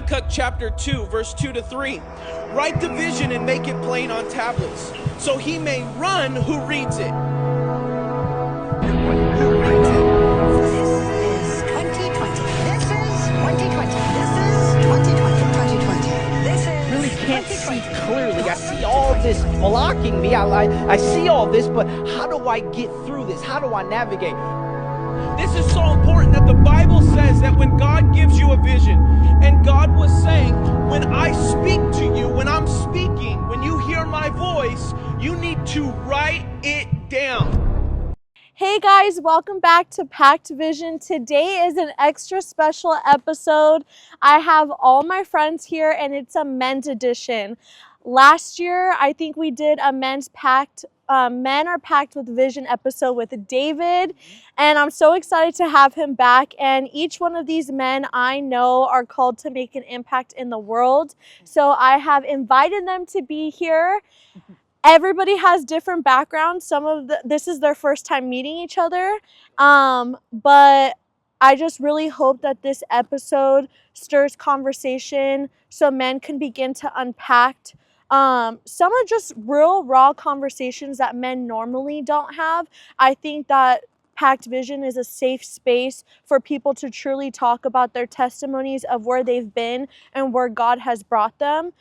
Habakkuk chapter 2, verse 2 to 3. Write the vision and make it plain on tablets, so he may run who reads it. Really can't see clearly. I see all this blocking me. I see all this, but how do I get through this? How do I navigate? This is so important that the Bible says that when God gives you a vision, and God was saying, when I speak to you, when I'm speaking, when you hear my voice, you need to write it down. Hey guys, welcome back to Packed Vision. Today is an extra special episode. I have all my friends here and it's a men's edition. Last year, I think we did a men's packed, Men Are Packed with Vision episode with David, and I'm so excited to have him back. And each one of these men I know are called to make an impact in the world. So I have invited them to be here. Everybody has different backgrounds. This is their first time meeting each other. But I just really hope that this episode stirs conversation so men can begin to unpack some are just real raw conversations that men normally don't have. I think that Packed Vision is a safe space for people to truly talk about their testimonies of where they've been and where God has brought them.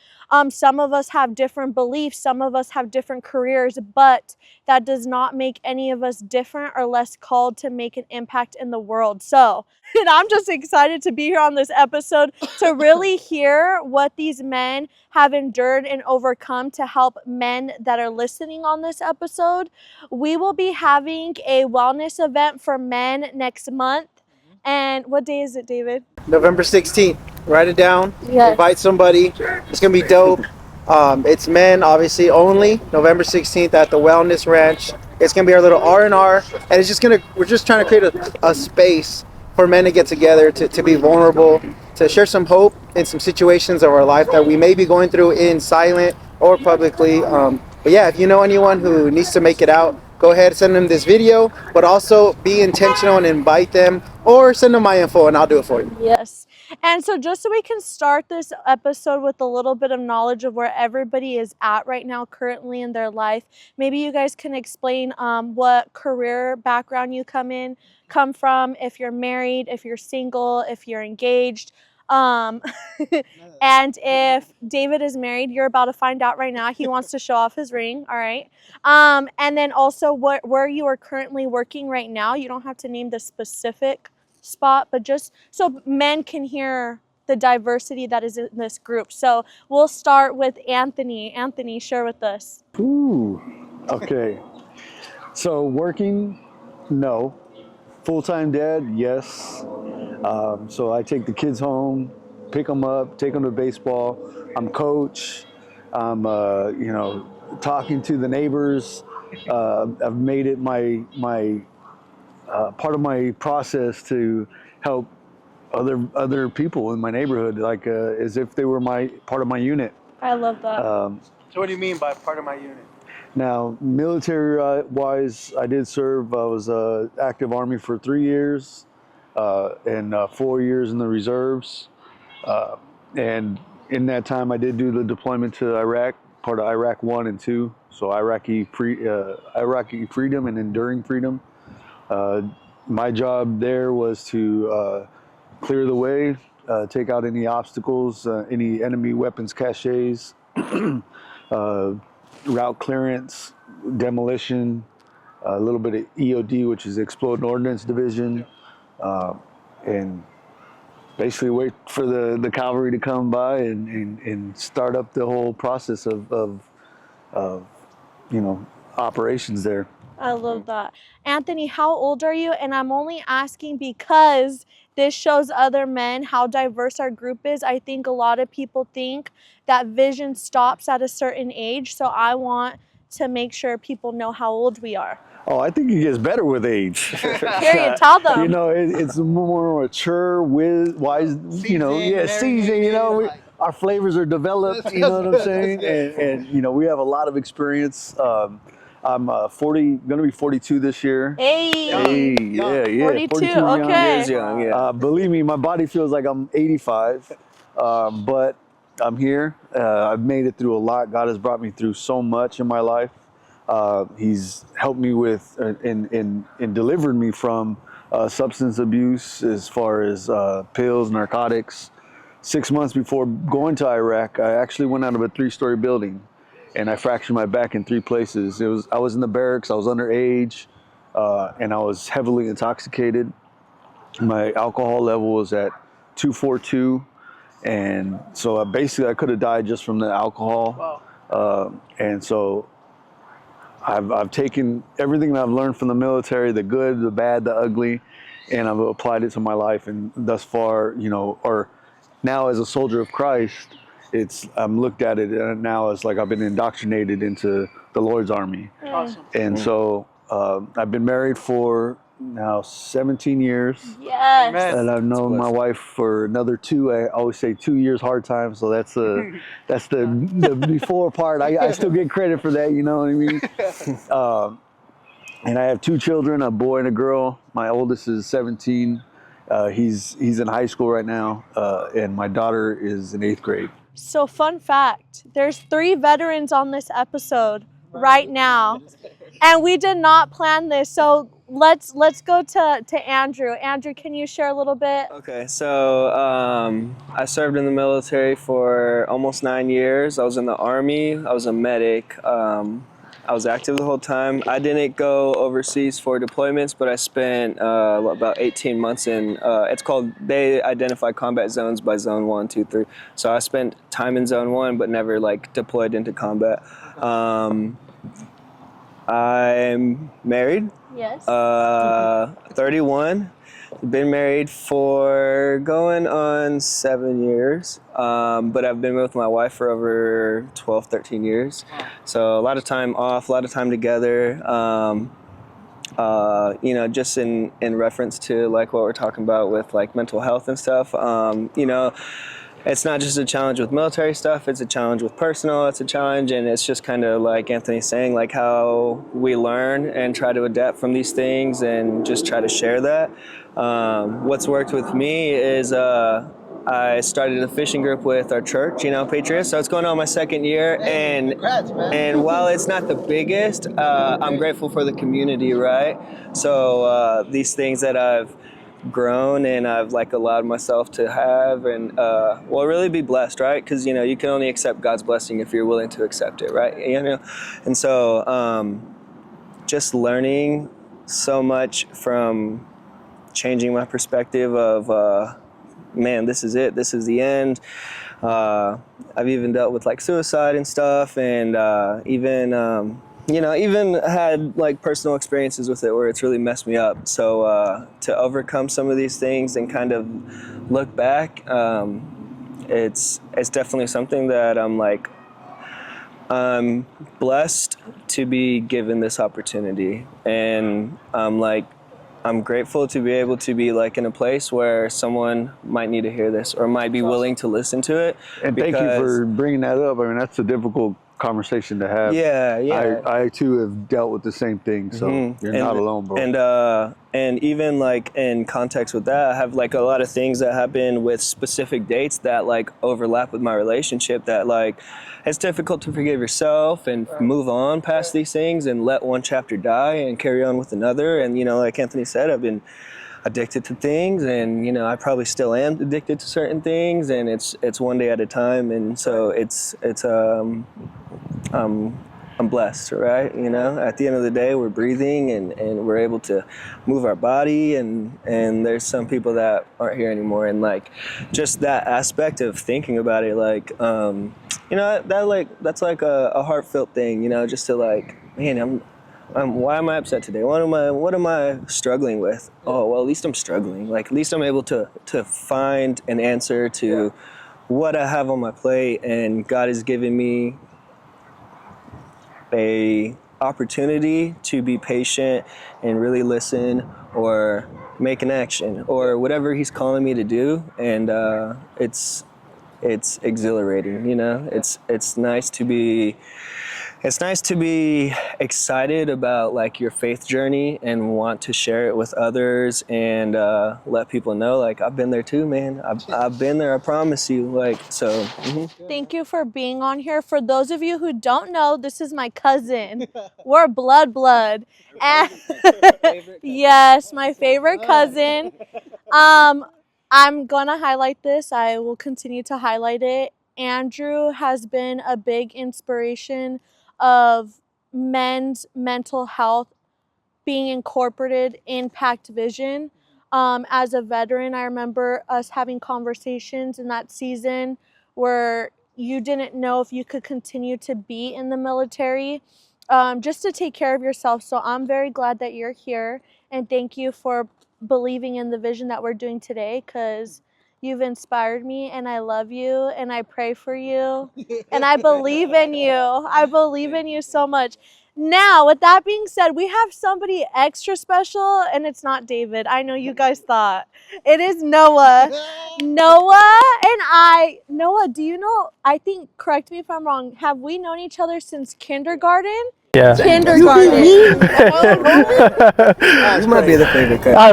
Some of us have different beliefs, some of us have different careers, but that does not make any of us different or less called to make an impact in the world. So, and I'm just excited to be here on this episode to really hear what these men have endured and overcome to help men that are listening on this episode. We will be having a wellness event for men next month. And what day is it, David? November 16th. Write it down. Yes. Invite somebody. It's going to be dope. It's men, obviously, only. November 16th at the Wellness Ranch. It's going to be our little R&R. And it's just we're just trying to create a space for men to get together, to be vulnerable, to share some hope in some situations of our life that we may be going through in silent or publicly. But yeah, if you know anyone who needs to make it out, go ahead, send them this video, but also be intentional and invite them, or send them my info and I'll do it for you. Yes. And so just so we can start this episode with a little bit of knowledge of where everybody is at right now currently in their life, maybe you guys can explain what career background you come from, if you're married, if you're single, if you're engaged. And if David is married, you're about to find out right now. He wants to show off his ring. All right. And then also where you are currently working right now. You don't have to name the specific spot, but just so men can hear the diversity that is in this group. So we'll start with Anthony. Anthony, share with us. Ooh, okay. So working, no. Full-time dad, yes. So I take the kids home, pick them up, take them to baseball. I'm coach. I'm, talking to the neighbors. I've made it my part of my process to help other people in my neighborhood, like as if they were part of my unit. I love that. So what do you mean by part of my unit? Now, military-wise, I did serve. I was active Army for 3 years and 4 years in the reserves. And in that time, I did do the deployment to Iraq, part of Iraq 1 and 2. So Iraqi freedom and enduring freedom. My job there was to clear the way, take out any obstacles, any enemy weapons caches, route clearance, demolition, a little bit of EOD, which is Exploding Ordnance Division, and basically wait for the cavalry to come by and start up the whole process of operations there. I love that. Anthony, how old are you? And I'm only asking because this shows other men how diverse our group is. I think a lot of people think that vision stops at a certain age. So I want to make sure people know how old we are. Oh, I think it gets better with age. Here, you tell them. It's more mature, wise, seasoned, our flavors are developed, you know what I'm saying? And we have a lot of experience. I'm going to be 42 this year. Hey, yeah. 42, okay. Believe me, my body feels like I'm 85. But I'm here. I've made it through a lot. God has brought me through so much in my life. He's helped me with and delivered me from substance abuse as far as pills, narcotics. 6 months before going to Iraq, I actually went out of a 3-story building and I fractured my back in 3 places. I was in the barracks, I was underage, and I was heavily intoxicated. My alcohol level was at 242, and so basically I could have died just from the alcohol. Wow. And so I've taken everything that I've learned from the military, the good, the bad, the ugly, and I've applied it to my life. And thus far, or now as a soldier of Christ, I'm looked at it now as like I've been indoctrinated into the Lord's army. Awesome. And so I've been married for now 17 years. Yes. And I've known my wife for another 2. I always say 2 years hard time. So that's the before part. I still get credit for that. You know what I mean? And I have 2 children, a boy and a girl. My oldest is 17. He's in high school right now. And my daughter is in 8th grade. So fun fact, there's 3 veterans on this episode right now. And we did not plan this. So let's go to Andrew. Andrew, can you share a little bit? Okay, so I served in the military for almost 9 years. I was in the Army. I was a medic. I was active the whole time. I didn't go overseas for deployments, but I spent about 18 months in, they identify combat zones by zone 1, 2, 3. So I spent time in zone 1, but never like deployed into combat. I'm married. Yes. 31. Been married for going on 7 years, but I've been with my wife for over 12, 13 years. So a lot of time off, a lot of time together. Just in reference to like what we're talking about with like mental health and stuff. It's not just a challenge with military stuff, it's a challenge with personal, it's a challenge, and it's just kind of like Anthony's saying, like how we learn and try to adapt from these things and just try to share that. What's worked with me is I started a fishing group with our church, Patriots, so it's going on my 2nd year, and Congrats, man. and while it's not the biggest, I'm grateful for the community, right? So these things that I've grown and I've like allowed myself to have and really be blessed, right? Because you can only accept God's blessing if you're willing to accept it, right? And so just learning so much from changing my perspective of man, this is it, this is the end. I've even dealt with like suicide and stuff, and even had like personal experiences with it where it's really messed me up. So to overcome some of these things and kind of look back, it's definitely something that I'm blessed to be given this opportunity, and I'm grateful to be able to be like in a place where someone might need to hear this or might be willing to listen to it. And thank you for bringing that up. I mean, that's a difficult conversation to have. Yeah. I too have dealt with the same thing, so you're not alone, bro. And even like in context with that, I have like a lot of things that happen with specific dates that like overlap with my relationship that like it's difficult to forgive yourself and move on past these things and let one chapter die and carry on with another. And like Anthony said, I've been addicted to things, and I probably still am addicted to certain things, and it's one day at a time. And so I'm blessed, right? At the end of the day, we're breathing and we're able to move our body, and there's some people that aren't here anymore, and like just that aspect of thinking about it, like that's like a heartfelt thing, just to like, man, why am I upset today? What am I struggling with? Oh, well, at least I'm struggling. Like, at least I'm able to find an answer to what I have on my plate, and God has given me a opportunity to be patient and really listen or make an action or whatever He's calling me to do, and it's exhilarating. It's nice to be It's nice to be excited about like your faith journey and want to share it with others and let people know like I've been there too, man. I've been there, I promise you. Like so. Thank you for being on here. For those of you who don't know, this is my cousin. We're blood. And yes, my favorite cousin. I'm gonna highlight this. I will continue to highlight it. Andrew has been a big inspiration of men's mental health being incorporated in Packed Vision. As a veteran, I remember us having conversations in that season where you didn't know if you could continue to be in the military, just to take care of yourself. So I'm very glad that you're here, and thank you for believing in the vision that we're doing today, because you've inspired me, and I love you, and I pray for you, and I believe in you. I believe in you so much. Now, with that being said, we have somebody extra special, and it's not David. I know you guys thought. It is Noah. Noah, do you know, I think, correct me if I'm wrong, have we known each other since kindergarten? Yeah. Kindergarten. You might be the favorite cousin. I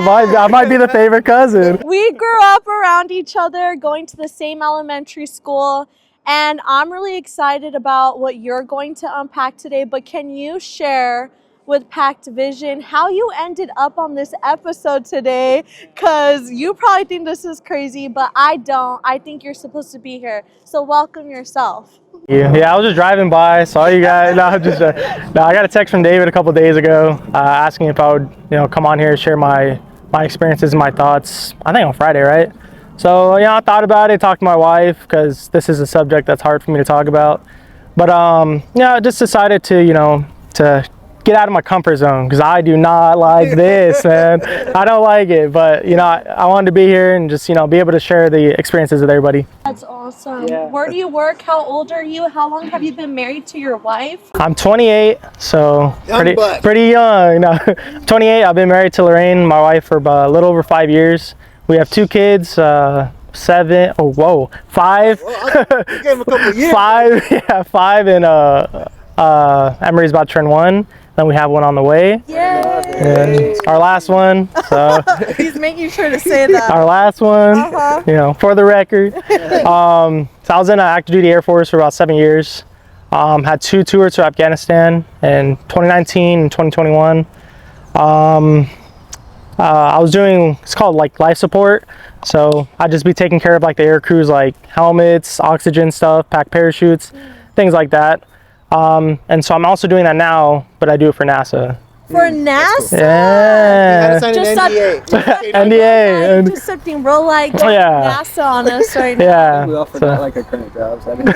might be the favorite cousin. We grew up around each other, going to the same elementary school, and I'm really excited about what you're going to unpack today. But can you share with Packed Vision how you ended up on this episode today? Because you probably think this is crazy, but I don't. I think you're supposed to be here. So welcome yourself. Yeah, I was just driving by, saw you guys. I got a text from David a couple days ago asking if I would, come on here and share my experiences and my thoughts. I think on Friday, right? So I thought about it, talked to my wife, because this is a subject that's hard for me to talk about. But I just decided to to get out of my comfort zone, because I do not like this, man. I don't like it, but I wanted to be here and just be able to share the experiences with everybody. That's awesome. Yeah. Where do you work? How old are you? How long have you been married to your wife? I'm 28, so Young pretty young. I'm 28. I've been married to Lorraine, my wife, for about a little over 5 years. We have 2 kids, 5. Well, you gave him a couple years. 5, and Emery's about to turn 1. Then we have one on the way. Yay! And our last one. So He's making sure to say that. our last one. For the record. So I was in active duty Air Force for about 7 years. Had 2 tours to Afghanistan in 2019 and 2021. I was doing, it's called like life support. So I'd just be taking care of like the air crews, like helmets, oxygen stuff, pack parachutes, things like that. And so I'm also doing that now, but I do it for NASA. For NASA? Yeah. Sign an NDA. NDA. Just something real like NASA on us right now. Yeah. We all forgot like our current jobs. Hey, Andrew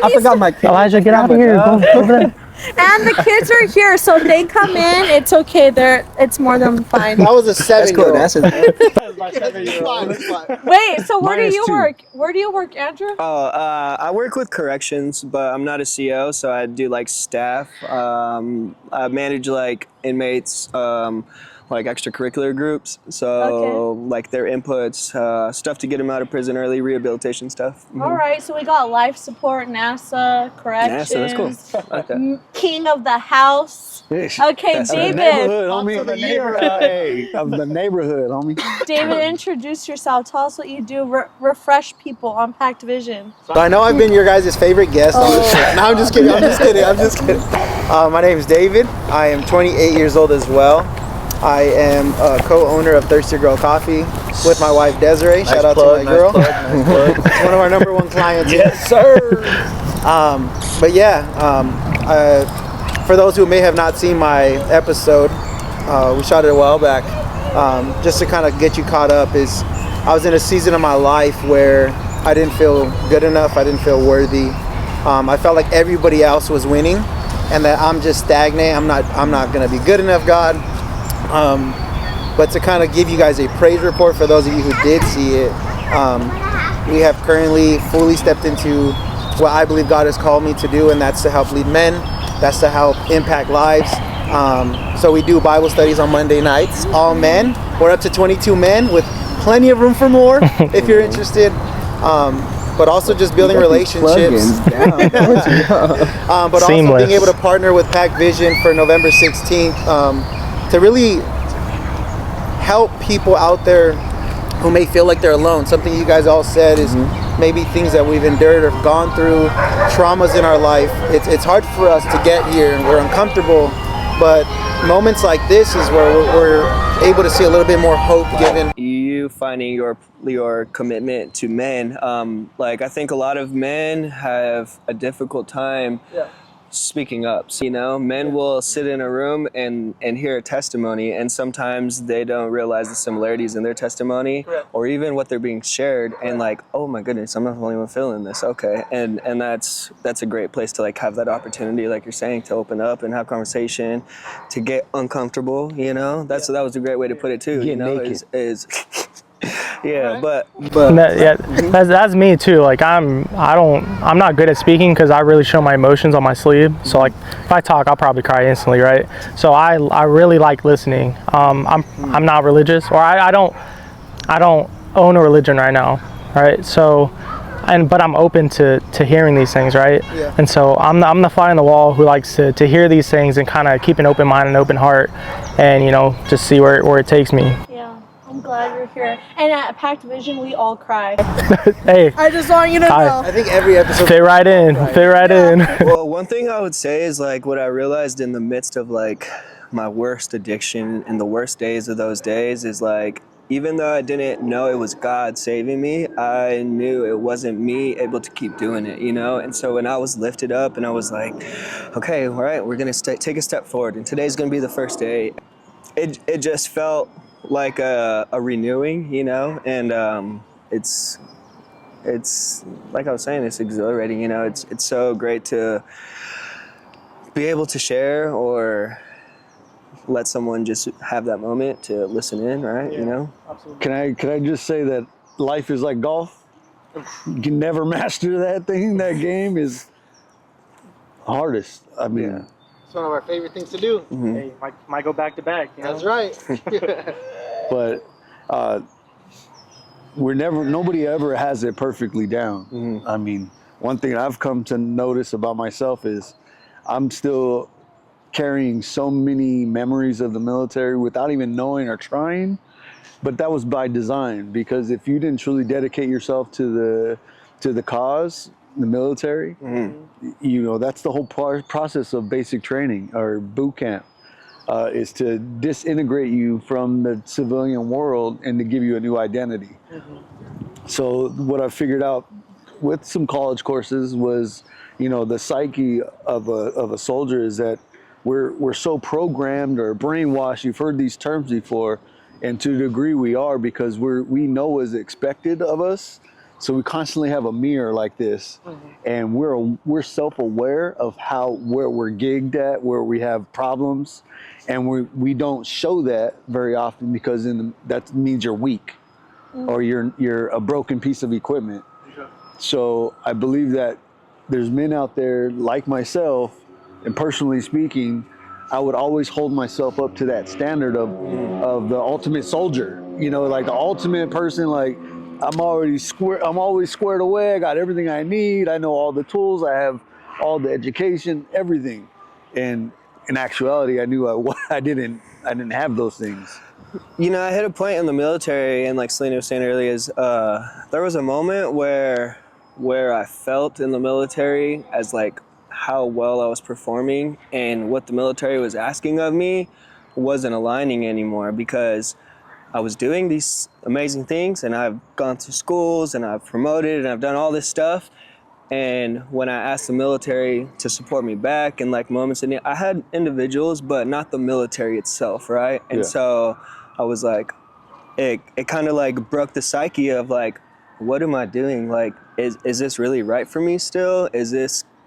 I forgot my kids. Elijah, get out of here. Go over there. and the kids are here, so if they come in, it's okay. It's more than fine. That was a That's cool. 7-year-old. Wait, so where do Minus you 2. work? Where do you work, Andrew? I work with corrections, but I'm not a CO, so I do like staff. I manage like inmates, like extracurricular groups. So like their inputs, stuff to get them out of prison early, rehabilitation stuff. All right, so we got life support, NASA, corrections. NASA, that's cool. Okay. King of the house. Okay, That's David. Neighborhood, homie. Of the neighborhood, homie. David, introduce yourself. Tell us what you do. Refresh people on Packed Vision. So I know I've been your guys' favorite guest on the show. No, I'm just kidding. My name is David. I am 28 years old as well. I am a co-owner of Thirsty Girl Coffee with my wife Desiree. Shout out to my girl. Nice plug. It's one of our #1 clients. Yes, sir. For those who may have not seen my episode, we shot it a while back. Just to kind of get you caught up, I was in a season of my life where I didn't feel good enough. I didn't feel worthy. I felt like everybody else was winning, and that I'm just stagnant. I'm not gonna be good enough, God. But to kind of give you guys a praise report for those of you who did see it, we have currently fully stepped into what I believe God has called me to do, and that's to help lead men. That's to help impact lives. So we do Bible studies on Monday nights, all men. We're up to 22 men with plenty of room for more if you're interested. but also just building relationships. But Seamless. also being able to partner with Pack Vision for November 16th to really help people out there who may feel like they're alone. Something you guys all said is maybe things that we've endured or gone through, traumas in our life. It's hard for us to get here and we're uncomfortable, but moments like this is where we're able to see a little bit more hope given. You finding your commitment to men, like I think a lot of men have a difficult time speaking up. So, you know, men will sit in a room and hear a testimony, and sometimes they don't realize the similarities in their testimony or even what they're being shared, and like, oh my goodness, I'm not the only one feeling this. Okay, and that's a great place to like have that opportunity, like you're saying, to open up and have conversation, to get uncomfortable. You know, that was a great way to put it too. Get you know, naked. is yeah, but That's me too. Like I'm not good at speaking because I really show my emotions on my sleeve. So like if I talk, I'll probably cry instantly, right? So I really like listening. I'm not religious, or I don't own a religion right now, right? So but I'm open to hearing these things, right? Yeah. And so I'm the fly on the wall who likes to hear these things and kind of keep an open mind and open heart, and you know, just see where it takes me. Yeah, I'm glad you're here. And at Packed Vision, we all cry. Hey, I just want you to know. I think every episode fit right in. well, one thing I would say is like what I realized in the midst of like my worst addiction and the worst days of those days is like, even though I didn't know it was God saving me, I knew it wasn't me able to keep doing it, you know? And so when I was lifted up and I was like, okay, all right, we're gonna take a step forward, and today's gonna be the first day, it just felt like a renewing, you know? And it's like I was saying, it's exhilarating, you know? It's so great to be able to share or let someone just have that moment to listen in, right? You know? Can I just say that life is like golf? You can never master that thing. That game is hardest. I mean, it's one of our favorite things to do. Hey, might go back to back. You know? That's right. but nobody ever has it perfectly down. I mean, one thing I've come to notice about myself is I'm still carrying so many memories of the military without even knowing or trying, but that was by design, because if you didn't truly dedicate yourself to the cause, the military, you know, that's the whole process of basic training or boot camp, is to disintegrate you from the civilian world and to give you a new identity. So what I figured out with some college courses was, you know, the psyche of a soldier is that we're so programmed or brainwashed. You've heard these terms before, and to a degree we are, because we know what's expected of us. So we constantly have a mirror like this, and we're self-aware of where we're gigged at, where we have problems, and we don't show that very often because that means you're weak, or you're a broken piece of equipment. So I believe that there's men out there like myself. And personally speaking, I would always hold myself up to that standard of the ultimate soldier. You know, like the ultimate person. Like I'm always squared away. I got everything I need. I know all the tools. I have all the education, everything. And in actuality, I knew I didn't have those things. You know, I hit a point in the military, and like Selena was saying earlier, is there was a moment where I felt in the military as like how well I was performing, and what the military was asking of me wasn't aligning anymore, because I was doing these amazing things, and I've gone to schools, and I've promoted, and I've done all this stuff. And when I asked the military to support me back in like moments, and I had individuals, but not the military itself, right? And so I was like, it kind of like broke the psyche of like, what am I doing? Like, is this really right for me still?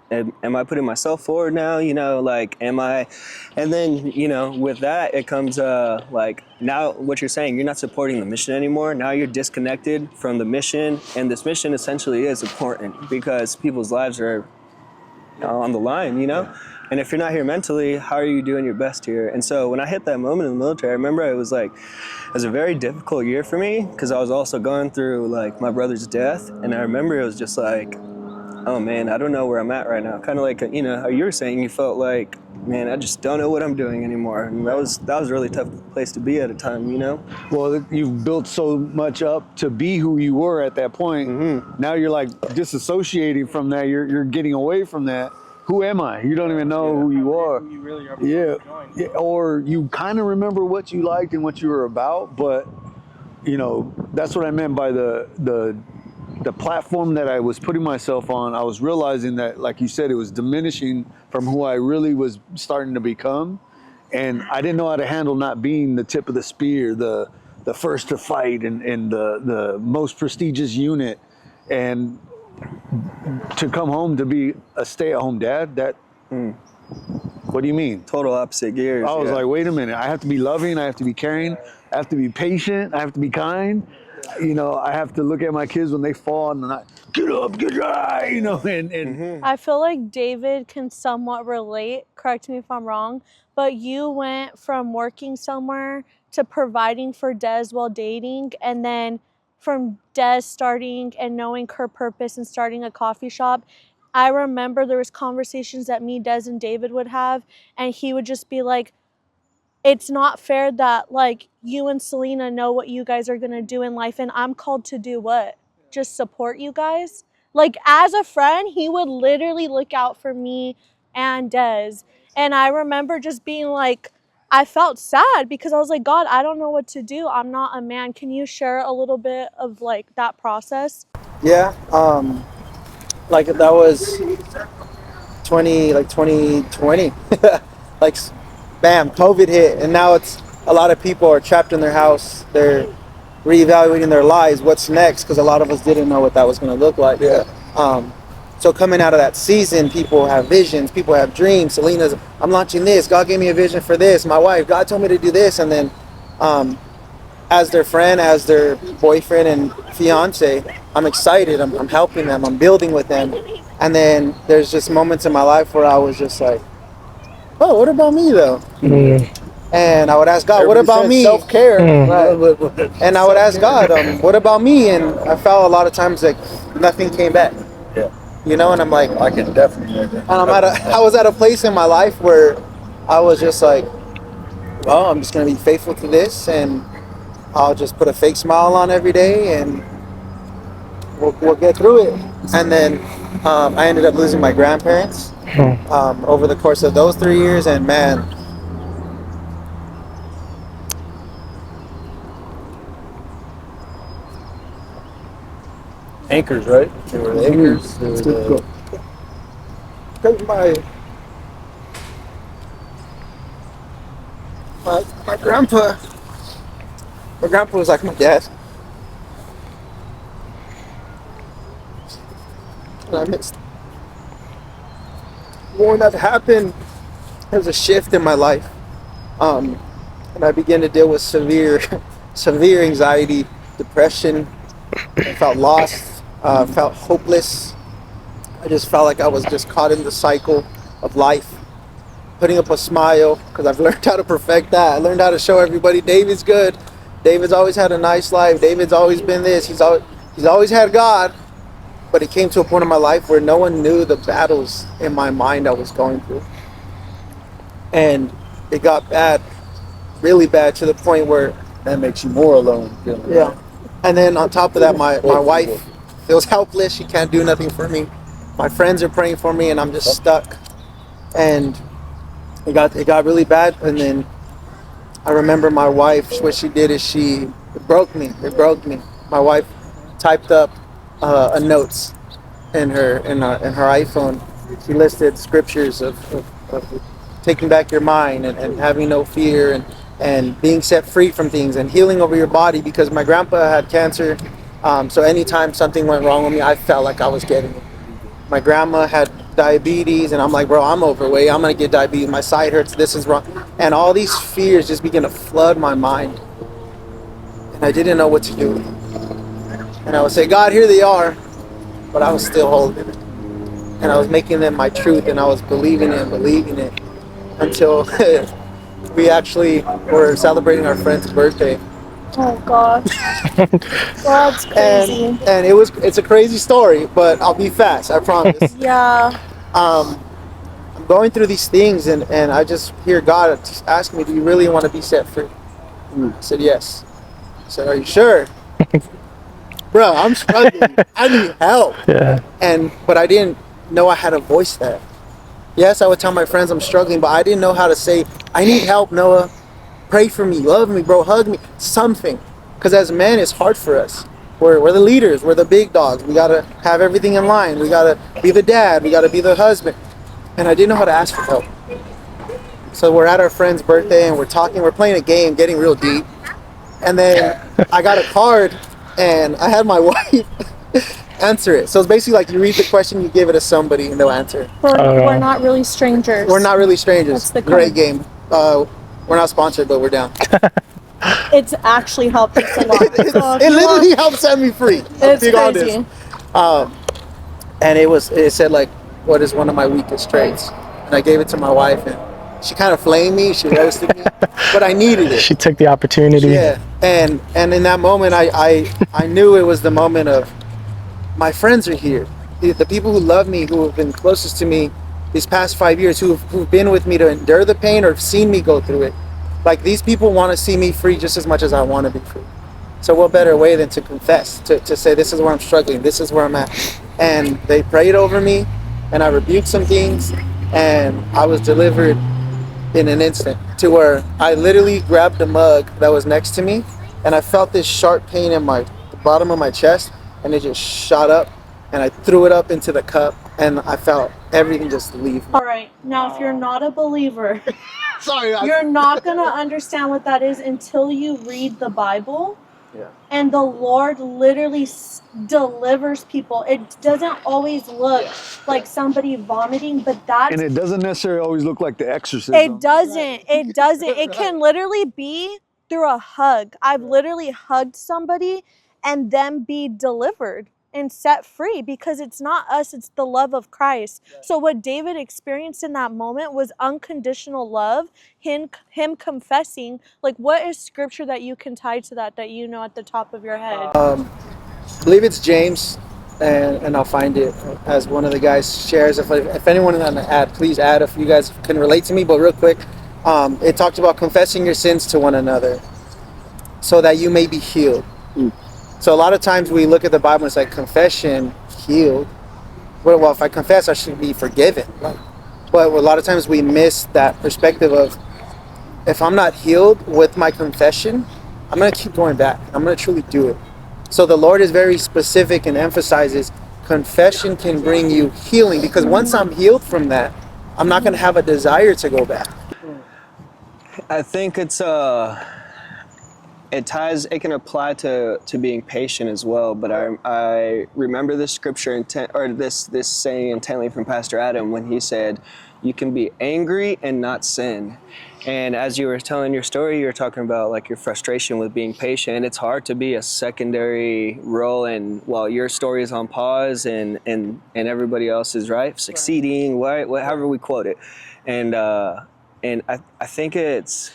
Am I putting myself forward now? You know, like, am I? And then, you know, with that, it comes like, now what you're saying, you're not supporting the mission anymore. Now you're disconnected from the mission. And this mission essentially is important because people's lives are on the line, you know? And if you're not here mentally, how are you doing your best here? And so when I hit that moment in the military, I remember it was a very difficult year for me because I was also going through like my brother's death. And I remember it was just like, oh man, I don't know where I'm at right now. Kind of like, you know, how you were saying, you felt like, man, I just don't know what I'm doing anymore. And that was a really tough place to be at a time, you know? Well, you've built so much up to be who you were at that point. Mm-hmm. Now you're like disassociating from that. You're getting away from that. Who am I? You don't even know who you are. Who you really are. Yeah. Or you kind of remember what you liked and what you were about, but you know, that's what I meant by the platform that I was putting myself on. I was realizing that, like you said, it was diminishing from who I really was starting to become, and I didn't know how to handle not being the tip of the spear, the first to fight, and the most prestigious unit, and to come home to be a stay-at-home dad. What do you mean? Total opposite gears. I was yeah. like, wait a minute, I have to be loving, I have to be caring, I have to be patient, I have to be kind. You know, I have to look at my kids when they fall and not get up, get right, you know, and I feel like David can somewhat relate, correct me if I'm wrong, but you went from working somewhere to providing for Des while dating, and then from Des starting and knowing her purpose and starting a coffee shop. I remember there was conversations that me, Des, and David would have, and he would just be like, it's not fair that like you and Selena know what you guys are gonna do in life, and I'm called to do what? Just support you guys? Like as a friend, he would literally look out for me and Des. And I remember just being like, I felt sad because I was like, God, I don't know what to do. I'm not a man. Can you share a little bit of like that process? Yeah, like that was 2020. Like, bam, COVID hit, and now it's a lot of people are trapped in their house. They're reevaluating their lives. What's next? Because a lot of us didn't know what that was going to look like. yeah. So coming out of that season, people have visions, people have dreams. Selena's, I'm launching this. God gave me a vision for this. My wife, God told me to do this. And then as their friend, as their boyfriend and fiance, I'm excited. I'm helping them. I'm building with them. And then there's just moments in my life where I was just like, oh, what about me though? And I would ask God, what about me? Self-care. Right. And I would ask God, what about me? And I felt a lot of times like nothing came back. Yeah. You know, and I'm like, I can definitely. and I was at a place in my life where I was just like, well, I'm just gonna be faithful to this, and I'll just put a fake smile on every day, and we'll get through it. And then I ended up losing my grandparents over the course of those 3 years, and man, Anchors, right? They were the anchors. They were the... because my grandpa was like my dad, and I missed. When that happened, there was a shift in my life, and I began to deal with severe anxiety, depression. I felt lost, felt hopeless. I just felt like I was just caught in the cycle of life, putting up a smile, because I've learned how to perfect that. I learned how to show everybody David's good. David's always had a nice life. David's always been this. He's always had God. But it came to a point in my life where no one knew the battles in my mind I was going through. And it got bad, really bad, to the point where That makes you more alone. yeah. And then on top of that, my wife feels helpless. She can't do nothing for me. My friends are praying for me, and I'm just stuck. And it got really bad. And then I remember my wife, what she did is it broke me. My wife typed up a notes in her iPhone. She listed scriptures of taking back your mind and having no fear and being set free from things and healing over your body, because my grandpa had cancer. So anytime something went wrong with me, I felt like I was getting it. My grandma had diabetes, and I'm like, bro, I'm overweight. I'm going to get diabetes. My side hurts. This is wrong. And all these fears just began to flood my mind. And I didn't know what to do. And I would say, God, here they are. But I was still holding it. and I was making them my truth, and I was believing it and believing it until we actually were celebrating our friend's birthday. Oh gosh. That's crazy. And it's a crazy story, but I'll be fast, I promise. Yeah. I'm going through these things, and I just hear God just asking me, do you really want to be set free? I said, yes. I said, are you sure? Bro, I'm struggling. I need help. Yeah. But I didn't know I had to voice that. Yes, I would tell my friends I'm struggling, but I didn't know how to say, I need help, Noah. Pray for me, love me, bro, hug me, something. Because as men, it's hard for us. We're the leaders, we're the big dogs. We gotta have everything in line. We gotta be the dad, we gotta be the husband. And I didn't know how to ask for help. So we're at our friend's birthday and we're talking, we're playing a game, getting real deep. And then I got a card and I had my wife answer it. So it's basically like you read the question, you give it to somebody and they'll answer it. We're not really strangers. We're not really strangers. That's the Great card. game. We're not sponsored, but we're down. It's actually helped us a lot. So if It you literally want- helped set me free. It's Being crazy. honest. And it said like, what is one of my weakest traits? And I gave it to my wife, and she kind of flamed me. She roasted me, but I needed it. She took the opportunity. Yeah, and in that moment, I knew it was the moment of my friends are here. The people who love me, who have been closest to me these past 5 years, who've been with me to endure the pain or have seen me go through it. Like, these people want to see me free just as much as I want to be free. So what better way than to confess, to say, this is where I'm struggling, this is where I'm at. And they prayed over me, and I rebuked some things, and I was delivered in an instant, to where I literally grabbed the mug that was next to me, and I felt this sharp pain in the bottom of my chest, and it just shot up, and I threw it up into the cup, and I felt everything just leave me. All right. Now, if you're not a believer, Sorry, you're not going to understand what that is until you read the Bible. Yeah. And the Lord literally delivers people. It doesn't always look like somebody vomiting, but that's... And it doesn't necessarily always look like the exorcism. It doesn't. It doesn't. It can literally be through a hug. I've literally hugged somebody and them be delivered and set free, because it's not us, it's the love of Christ. So what David experienced in that moment was unconditional love, him confessing. Like, what is scripture that you can tie to that you know at the top of your head? I believe it's James, and I'll find it as one of the guys shares. If anyone on the ad, please add if you guys can relate to me. But real quick, it talks about confessing your sins to one another so that you may be healed. So a lot of times we look at the Bible and it's like, confession, healed. Well, if I confess, I should be forgiven. But a lot of times we miss that perspective of, if I'm not healed with my confession, I'm going to keep going back. I'm going to truly do it. So the Lord is very specific and emphasizes confession can bring you healing, because once I'm healed from that, I'm not going to have a desire to go back. I think it can apply to being patient as well. But I remember this scripture this saying intently from Pastor Adam when he said, you can be angry and not sin. And as you were telling your story, you were talking about like your frustration with being patient. And it's hard to be a secondary role, and while your story is on pause and everybody else is succeeding, however we quote it. And I think it's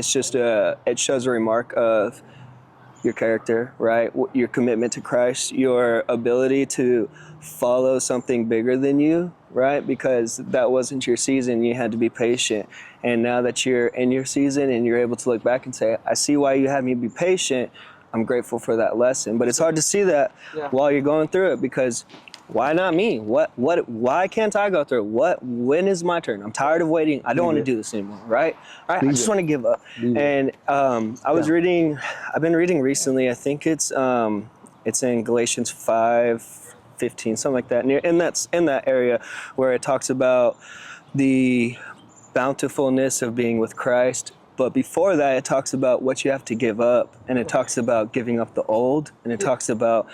just it shows a remark of your character, right? Your commitment to Christ, your ability to follow something bigger than you, right? Because that wasn't your season, you had to be patient. And now that you're in your season and you're able to look back and say, I see why you had me be patient, I'm grateful for that lesson. But it's hard to see that while you're going through it, because why not me? Why can't I go through it? When is my turn? I'm tired of waiting. I don't want to do this anymore, right? I just want to give up. And I've been reading recently, I think it's in Galatians 5:15, something like that. And that's in that area where it talks about the bountifulness of being with Christ. But before that, it talks about what you have to give up. And it talks about giving up the old. And it talks about,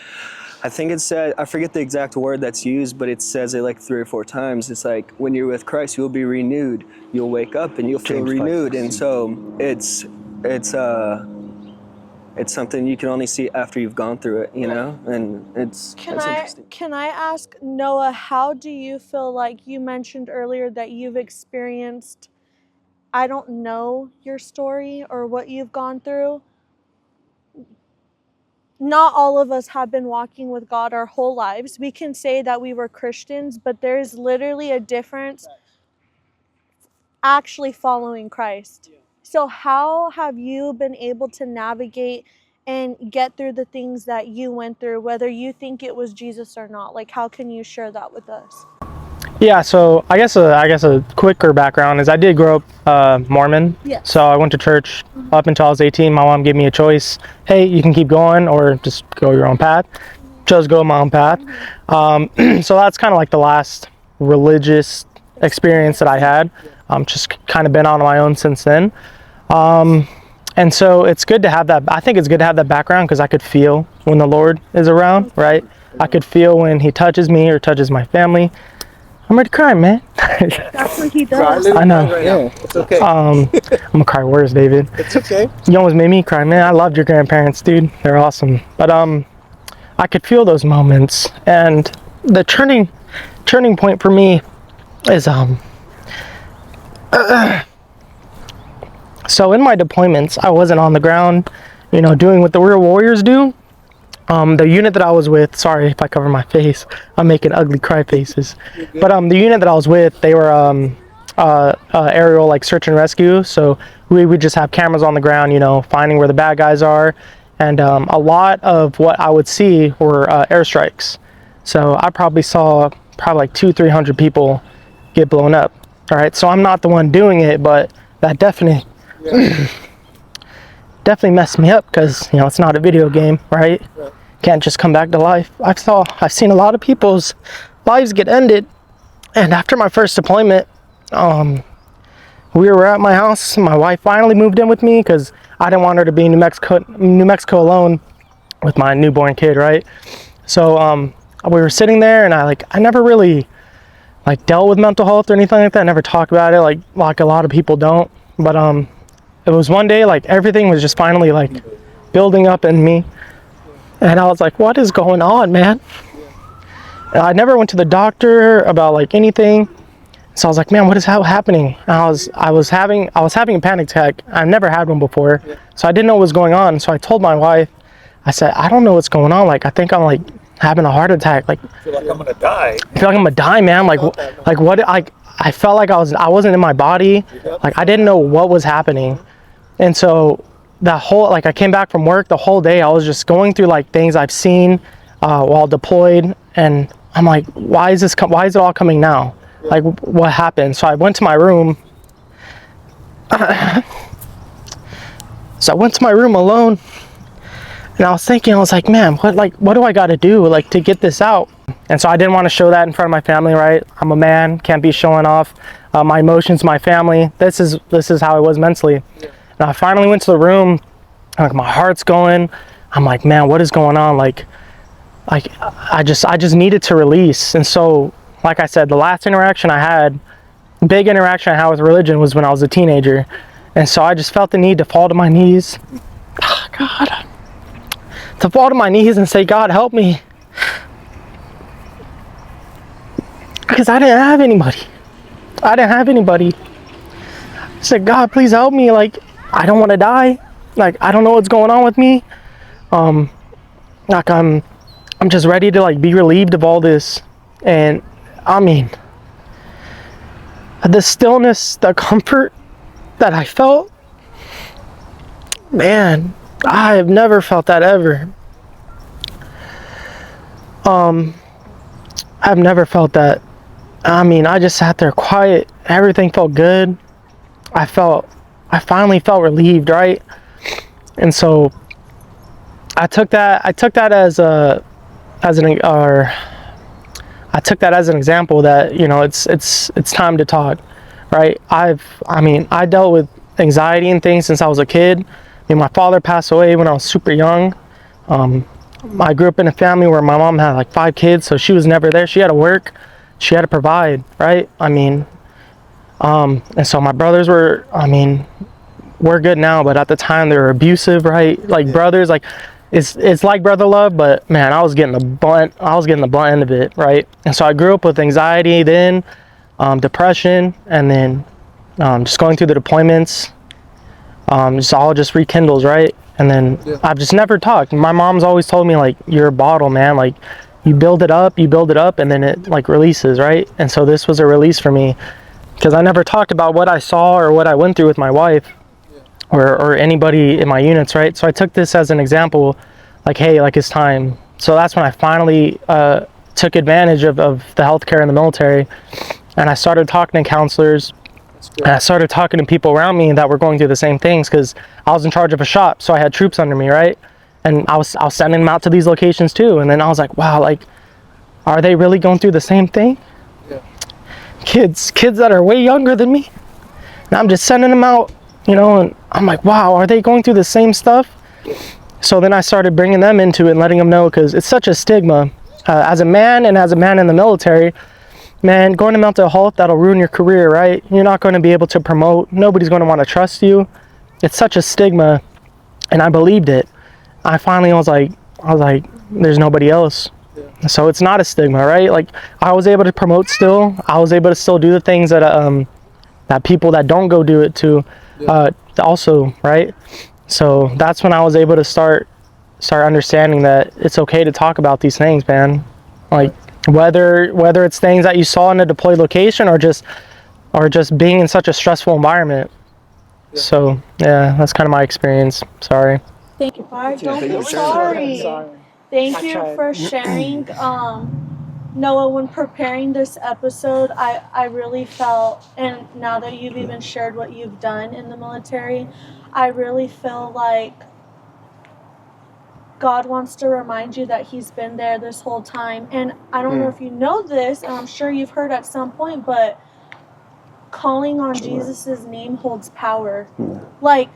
I think it said, I forget the exact word that's used, but it says it like 3 or 4 times. It's like, when you're with Christ, you'll be renewed. You'll wake up and you'll feel renewed. And so it's it's something you can only see after you've gone through it, you know, and that's interesting. Can I ask, Noah, how do you feel like you mentioned earlier that you've experienced, I don't know your story or what you've gone through. Not all of us have been walking with God our whole lives. We can say that we were Christians, but there's literally a difference actually following Christ. So how have you been able to navigate and get through the things that you went through, whether you think it was Jesus or not? Like, how can you share that with us? Yeah, so I guess a quicker background is I did grow up Mormon. Yes. So I went to church up until I was 18. My mom gave me a choice. Hey, you can keep going or just go your own path. Chose to go my own path. So that's kind of like the last religious experience that I had. Just kind of been on my own since then. And so it's good to have that. I think it's good to have that background because I could feel when the Lord is around, right? I could feel when he touches me or touches my family. I'm ready to cry, man. That's what he does. I know. Yeah, it's okay. I'm gonna cry worse, David. It's okay. You almost made me cry, man. I loved your grandparents, dude. They're awesome. But I could feel those moments, and the turning point for me is so in my deployments, I wasn't on the ground, you know, doing what the real warriors do. The unit that I was with, sorry if I cover my face, I'm making ugly cry faces. But the unit that I was with, they were aerial, like search and rescue. So we would just have cameras on the ground, you know, finding where the bad guys are. And a lot of what I would see were airstrikes. So I probably saw like 200-300 people get blown up. All right, so I'm not the one doing it, but that definitely messed me up because, you know, it's not a video game, right? Can't just come back to life. I've seen a lot of people's lives get ended. And after my first deployment, we were at my house. My wife finally moved in with me because I didn't want her to be in New Mexico alone with my newborn kid, right? So we were sitting there, and I never really dealt with mental health or anything like that. I never talked about it like a lot of people don't. But it was one day everything was just finally building up in me, and I was like, what is going on, man? And I never went to the doctor about anything. So I was like, man, what is happening? And I was having a panic attack. I've never had one before. So I didn't know what was going on. So I told my wife, I said, I don't know what's going on. I think I'm having a heart attack. I feel like I'm gonna die. I feel like I'm gonna die, man. What? I felt like I wasn't in my body. I didn't know what was happening. And so that whole, I came back from work, the whole day I was just going through things I've seen while deployed. And I'm like, why is it all coming now? What happened? So I went to my room. So I went to my room alone, and I was thinking, I was like, man, what do I got to do to get this out? And so I didn't want to show that in front of my family, right? I'm a man, can't be showing off my emotions, my family. This is how I was mentally. And I finally went to the room, my heart's going. I'm like, man, what is going on? I just needed to release. And so, like I said, the last big interaction I had with religion was when I was a teenager. And so I just felt the need to fall to my knees. Oh, God. To fall to my knees and say, God, help me. Because I didn't have anybody. I said, God, please help me. I don't want to die. I don't know what's going on with me. I'm just ready to be relieved of all this. And I mean, the stillness, the comfort that I felt, man, I have never felt that ever. I've never felt that. I mean, I just sat there quiet. Everything felt good. I finally felt relieved, right? And so I took that as an example that, you know, it's time to talk, right? I dealt with anxiety and things since I was a kid. My father passed away when I was super young. I grew up in a family where my mom had 5 kids, so she was never there. She had to work, she had to provide, right? And so my brothers were, we're good now, but at the time they were abusive, right? Like brothers, like it's like brother love, but man, I was getting the blunt end of it, right? And so I grew up with anxiety, then depression, and then just going through the deployments, just all just rekindles, right? And then I've just never talked. My mom's always told me, like, you're a bottle, man. Like, you build it up, and then it like releases, right? And so this was a release for me, because I never talked about what I saw or what I went through with my wife, or anybody in my units, right? So I took this as an example, like, hey, like, it's time. So that's when I finally took advantage of the healthcare in the military, and I started talking to counselors. And I started talking to people around me that were going through the same things, because I was in charge of a shop, so I had troops under me, right? And I was sending them out to these locations too. And then I was like, wow, like, are they really going through the same thing? Yeah. Kids that are way younger than me, and I'm just sending them out, you know, and I'm like, wow, are they going through the same stuff? So then I started bringing them into it and letting them know, because it's such a stigma. As a man in the military, man, going to mental health, that'll ruin your career, right? You're not going to be able to promote. Nobody's going to want to trust you. It's such a stigma, and I believed it. I finally was like, there's nobody else. Yeah. So it's not a stigma, right? Like, I was able to promote still. I was able to still do the things that that people that don't go do it to also, right? So that's when I was able to start understanding that it's okay to talk about these things, man. Like, whether it's things that you saw in a deployed location, or just being in such a stressful environment. Yeah. So yeah, that's kind of my experience. Sorry. Thank you. Don't be sorry. Thank you for sharing. Noah, when preparing this episode, I really felt, and now that you've even shared what you've done in the military, I really feel like God wants to remind you that he's been there this whole time. And I don't know if you know this, and I'm sure you've heard at some point, but calling on Jesus' name holds power. Like,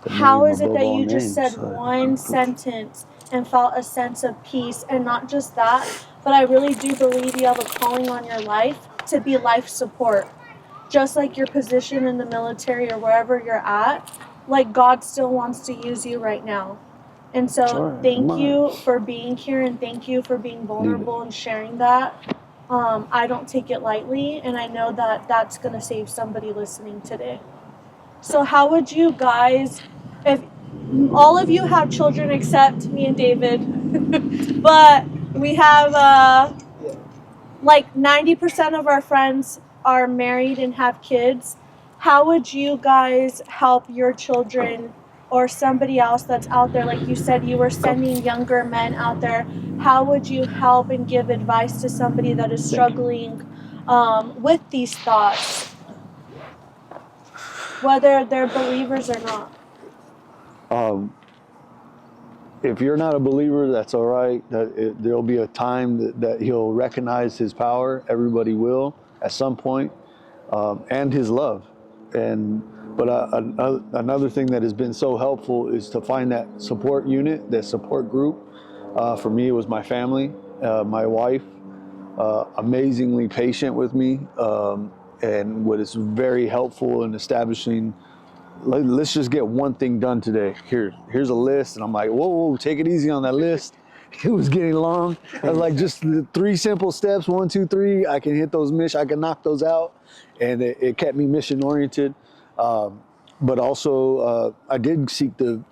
how is it that you just said one sentence and felt a sense of peace? And not just that, but I really do believe you have a calling on your life to be life support. Just like your position in the military or wherever you're at, like, God still wants to use you right now. And so thank you for being here, and thank you for being vulnerable and sharing that. I don't take it lightly, and I know that that's going to save somebody listening today. So how would you guys, if all of you have children except me and David, but we have like 90% of our friends are married and have kids, how would you guys help your children or somebody else that's out there? Like you said, you were sending younger men out there. How would you help and give advice to somebody that is struggling with these thoughts, whether they're believers or not? If you're not a believer, that's all right. There'll be a time that he'll recognize his power. Everybody will at some point, and his love. But another thing that has been so helpful is to find that support unit, that support group. For me, it was my family, my wife, amazingly patient with me, and what is very helpful in establishing, let's just get one thing done today. Here's a list, and I'm like, whoa, take it easy on that list. It was getting long. I was like, just the 3 simple steps, 1, 2, 3. I can hit those I can knock those out, and it kept me mission oriented. But also, I did seek the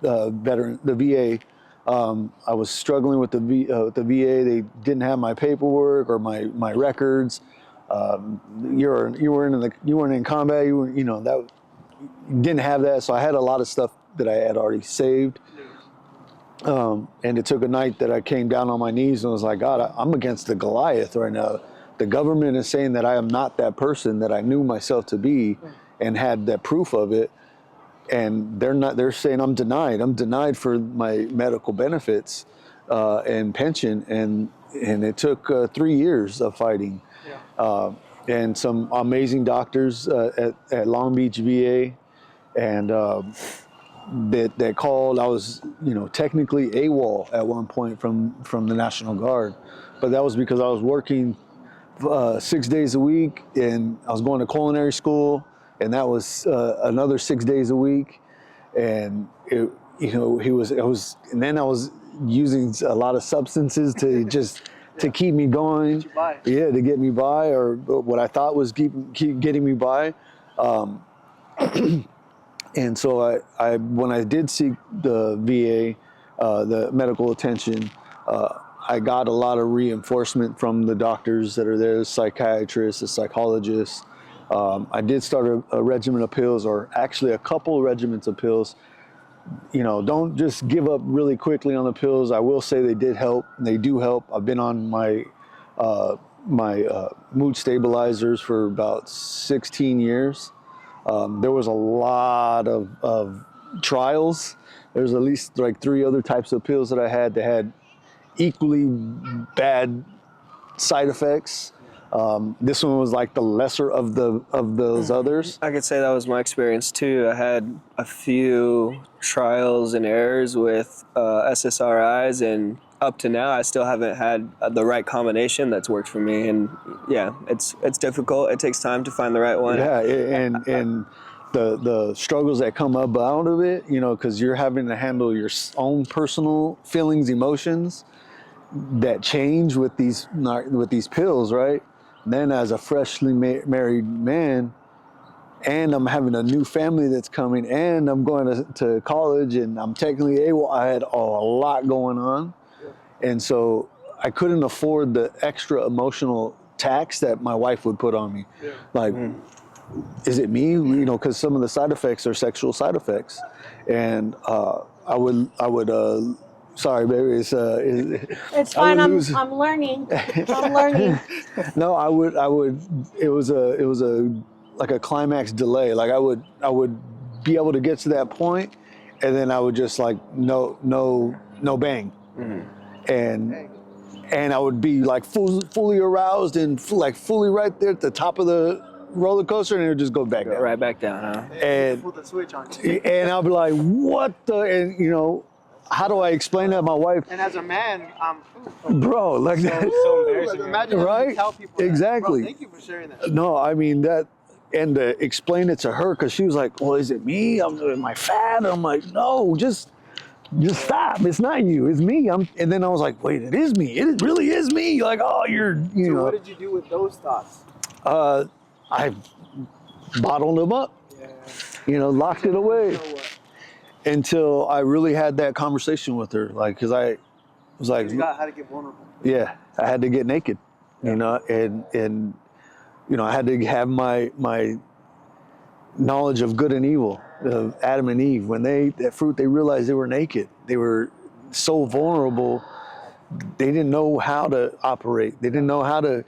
VA. I was struggling with the VA. They didn't have my paperwork or my records. You weren't in combat. You didn't have that, so I had a lot of stuff that I had already saved. And it took a night that I came down on my knees and was like, God, I'm against the Goliath right now. The government is saying that I am not that person that I knew myself to be and had that proof of it. And they're saying I'm denied for my medical benefits and pension. And it took 3 years of fighting. And some amazing doctors at Long Beach VA, and that called. I was, technically AWOL at one point from the National Guard, but that was because I was working 6 days a week, and I was going to culinary school, and that was another 6 days a week. and it, and then I was using a lot of substances to just to keep me going, to get me by, or what I thought was keep getting me by. And so I when I did seek the VA, the medical attention, I got a lot of reinforcement from the doctors that are there, the psychiatrists, the psychologists. I did start a regimen of pills, or actually a couple of regimens of pills. Don't just give up really quickly on the pills. I will say they did help. They do help. I've been on my mood stabilizers for about 16 years. There was a lot of trials. There's at least like 3 other types of pills that I had that had equally bad side effects. This one was like the lesser of those others. I could say that was my experience too. I had a few trials and errors with SSRIs, and up to now I still haven't had the right combination that's worked for me. And yeah, it's difficult. It takes time to find the right one. Yeah, and the struggles that come up out of it, because you're having to handle your own personal feelings, emotions that change with these pills, right? And then as a freshly married man, and I'm having a new family that's coming, and I'm going to college, and I'm technically able. I had a lot going on, and so I couldn't afford the extra emotional tax that my wife would put on me. Like, is it me? Because some of the side effects are sexual side effects, and I would. Sorry, baby. It's fine. I'm learning. I'm learning. No, I would. It was like a climax delay. Like I would be able to get to that point, and then I would just like no bang, and I would be like fully aroused and like fully right there at the top of the roller coaster, and it would just go back down. Right back down, huh? And Put the switch on. and I'll be like, what the? And how do I explain that to my wife? And as a man, Bro, like that. so embarrassing. Imagine having Right? to tell people that. Exactly. Bro, thank you for sharing that. No, I mean that, and to explain it to her, because she was like, well, is it me? Am I fat? I'm like, no, just stop. It's not you, it's me. And then I was like, wait, it is me. It really is me. Like, oh, So what did you do with those thoughts? I bottled them up, locked it away until I really had that conversation with her. Like, because I was like, You got how to get vulnerable. yeah, I had to get naked, and I had to have my knowledge of good and evil, of Adam and Eve. When they ate that fruit, they realized they were naked. They were so vulnerable. They didn't know how to operate. They didn't know how to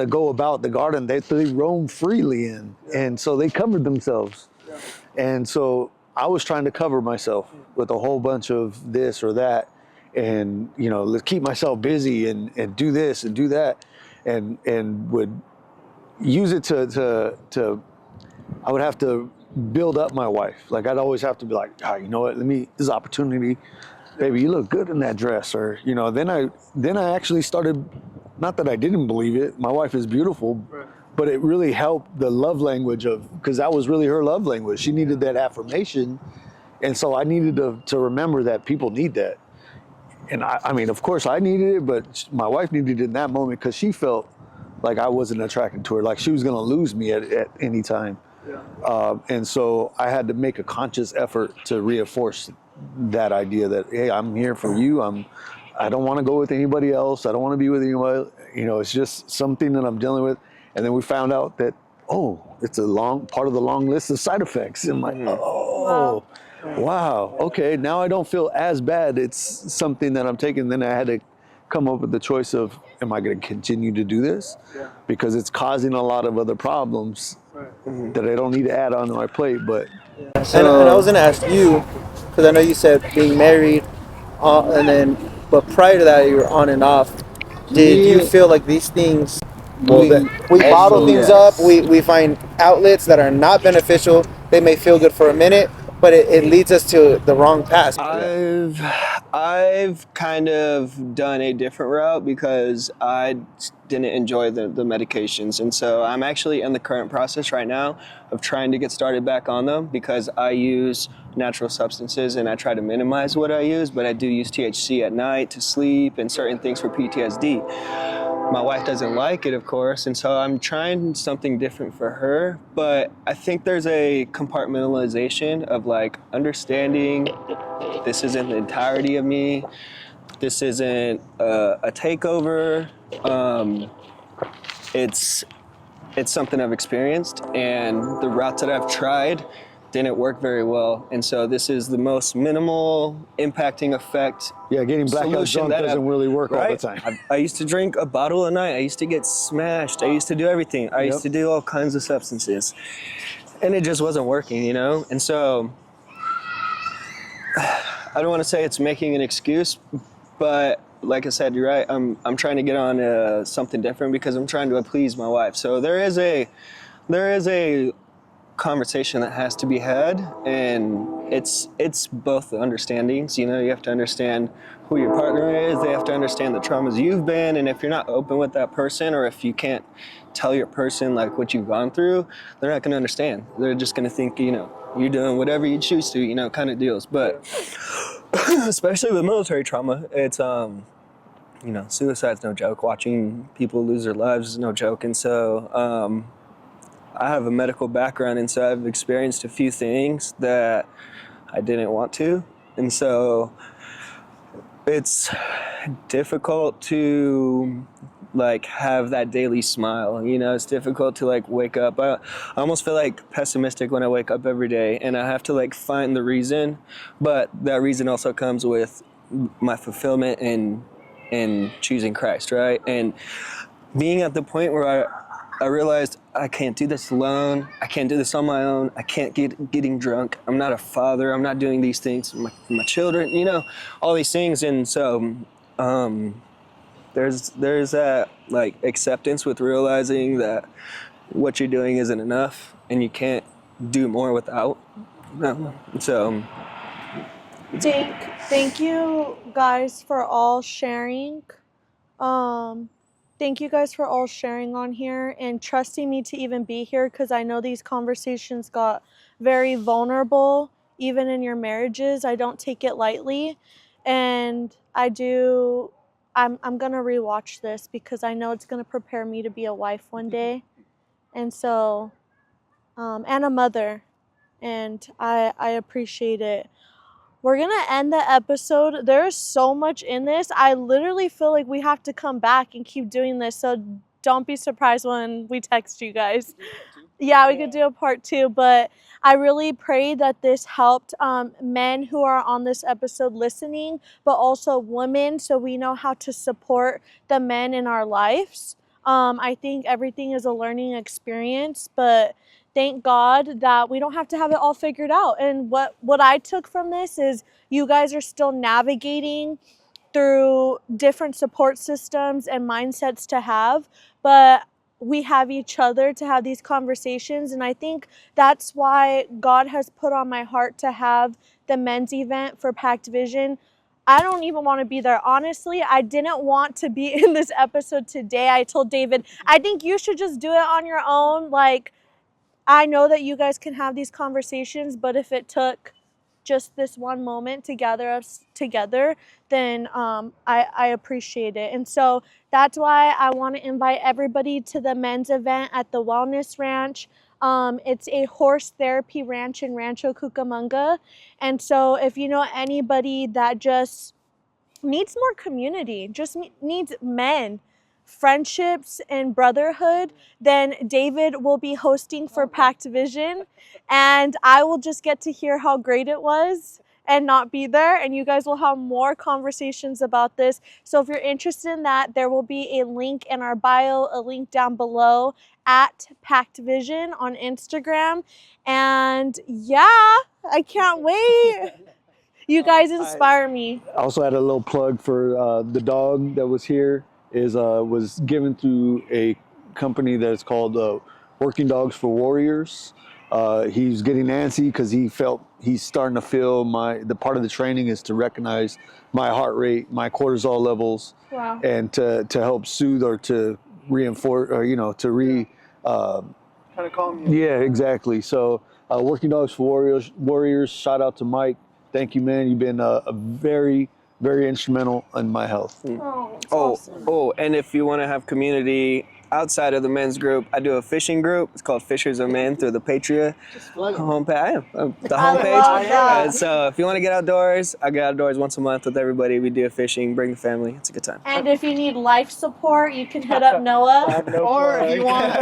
go about the garden they roamed freely in, and so they covered themselves. And so I was trying to cover myself with a whole bunch of this or that, and let's keep myself busy and do this and do that, and would use it to I would have to build up my wife. Like I'd always have to be like, you know what? This is opportunity, baby. You look good in that dress, or Then I actually started. Not that I didn't believe it. My wife is beautiful, but it really helped the love language because that was really her love language. She needed that affirmation, and so I needed to remember that people need that. And I mean, of course, I needed it, but my wife needed it in that moment because she felt like I wasn't attracted to her, like she was going to lose me at any time. And so I had to make a conscious effort to reinforce that idea that, hey, I'm here for you. I don't want to go with anybody else. I don't want to be with anybody. It's just something that I'm dealing with. And then we found out that, it's a long part of the long list of side effects. And I'm like, wow. Okay, now I don't feel as bad. It's something that I'm taking. Then I had to come up with the choice of, am I going to continue to do this? Because it's causing a lot of other problems that I don't need to add onto my plate. But And I was going to ask you, because I know you said being married, but prior to that, you were on and off. Did you feel like these things, we bottle things up, we find outlets that are not beneficial, they may feel good for a minute, but it leads us to the wrong path? I've kind of done a different route because I didn't enjoy the medications, and so I'm actually in the current process right now of trying to get started back on them because I use natural substances, and I try to minimize what I use, but I do use THC at night to sleep and certain things for PTSD. My wife doesn't like it, of course, and so I'm trying something different for her, but I think there's a compartmentalization of like understanding this isn't the entirety of me, this isn't a takeover, it's something I've experienced, and the routes that I've tried didn't work very well, and so this is the most minimal impacting effect. Yeah, getting blackout drunk doesn't really work all the time. I used to drink a bottle a night. I used to get smashed. I used to do everything. I used to do all kinds of substances, and it just wasn't working, you know? And so I don't want to say it's making an excuse, but like I said, you're right. I'm trying to get on something different because I'm trying to please my wife. So there is a conversation that has to be had, and it's both the understandings. You know, you have to understand who your partner is. They have to understand the traumas you've been, and if you're not open with that person, or if you can't tell your person like what you've gone through, they're not going to understand. They're just going to think, you know, you're doing whatever you choose to, you know, kind of deals. But especially with military trauma, it's you know, suicide's no joke. Watching people lose their lives is no joke. And so I have a medical background, and so I've experienced a few things that I didn't want to. And so it's difficult to like have that daily smile, you know. It's difficult to like wake up. I almost feel like pessimistic when I wake up every day, and I have to like find the reason, but that reason also comes with my fulfillment and choosing Christ, right? And being at the point where I realized I can't do this alone. I can't do this on my own. I can't getting drunk. I'm not a father. I'm not doing these things. My children, you know, all these things. And so there's that like acceptance with realizing that what you're doing isn't enough, and you can't do more without. No. So Thank you guys for all sharing. Thank you guys for all sharing on here and trusting me to even be here, because I know these conversations got very vulnerable, even in your marriages. I don't take it lightly, and I'm gonna rewatch this because I know it's gonna prepare me to be a wife one day, and so and a mother, and I appreciate it. We're going to end the episode. There's so much in this. I literally feel like we have to come back and keep doing this. So don't be surprised when we text you guys. Yeah, we could do a part 2. But I really pray that this helped men who are on this episode listening, but also women, so we know how to support the men in our lives. I think everything is a learning experience, but thank God that we don't have to have it all figured out. And what I took from this is you guys are still navigating through different support systems and mindsets to have, but we have each other to have these conversations. And I think that's why God has put on my heart to have the men's event for Packed Vision. I don't even want to be there. Honestly, I didn't want to be in this episode today. I told David, I think you should just do it on your own. Like, I know that you guys can have these conversations, but if it took just this one moment to gather us together, then I appreciate it. And so that's why I want to invite everybody to the men's event at the Wellness Ranch. It's a horse therapy ranch in Rancho Cucamonga. And so if you know anybody that just needs more community, just needs men, friendships, and brotherhood, then David will be hosting for Packed Vision, and I will just get to hear how great it was and not be there, and you guys will have more conversations about this. So if you're interested in that, there will be a link in our bio, a link down below at Packed Vision on Instagram. And yeah, I can't wait. You guys inspire me. I also had a little plug for the dog that was here. Was given through a company that's called Working Dogs for Warriors. He's getting antsy because he's starting to feel the part of the training is to recognize my heart rate, my cortisol levels, Wow. and to help soothe or to reinforce, or to kind of calm you. Yeah, exactly. So Working Dogs for Warriors. Shout out to Mike. Thank you, man. You've been a very, very instrumental in my health. Oh, it's awesome. And if you want to have community outside of the men's group, I do a fishing group. It's called Fishers of Men through the Patriot homepage. I am the homepage. love that. And so if you want to get outdoors, I get outdoors once a month with everybody. We do fishing, bring the family. It's a good time. And if you need life support, you can hit up Noah. Or if you want,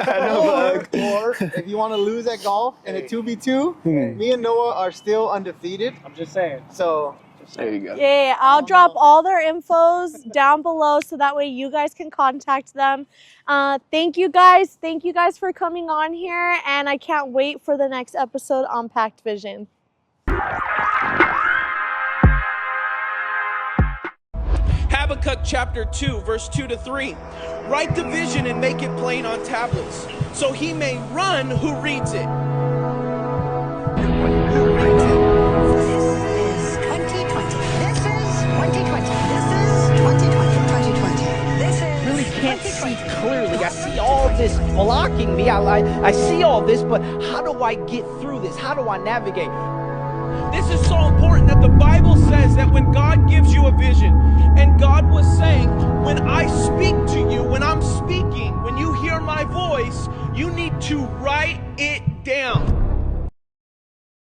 or if you want to lose at golf in a 2v2, me and Noah are still undefeated. I'm just saying. So There you go. Yeah, I'll drop all their infos down below so that way you guys can contact them. Thank you guys. Thank you guys for coming on here, and I can't wait for the next episode on Packed Vision. Habakkuk chapter 2, verse 2 to 3. Write the vision and make it plain on tablets, so he may run who reads it. See clearly. I see all this blocking me. I see all this, but how do I get through this? How do I navigate? This is so important that the Bible says that when God gives you a vision, and God was saying, when I speak to you, when I'm speaking, when you hear my voice, you need to write it down.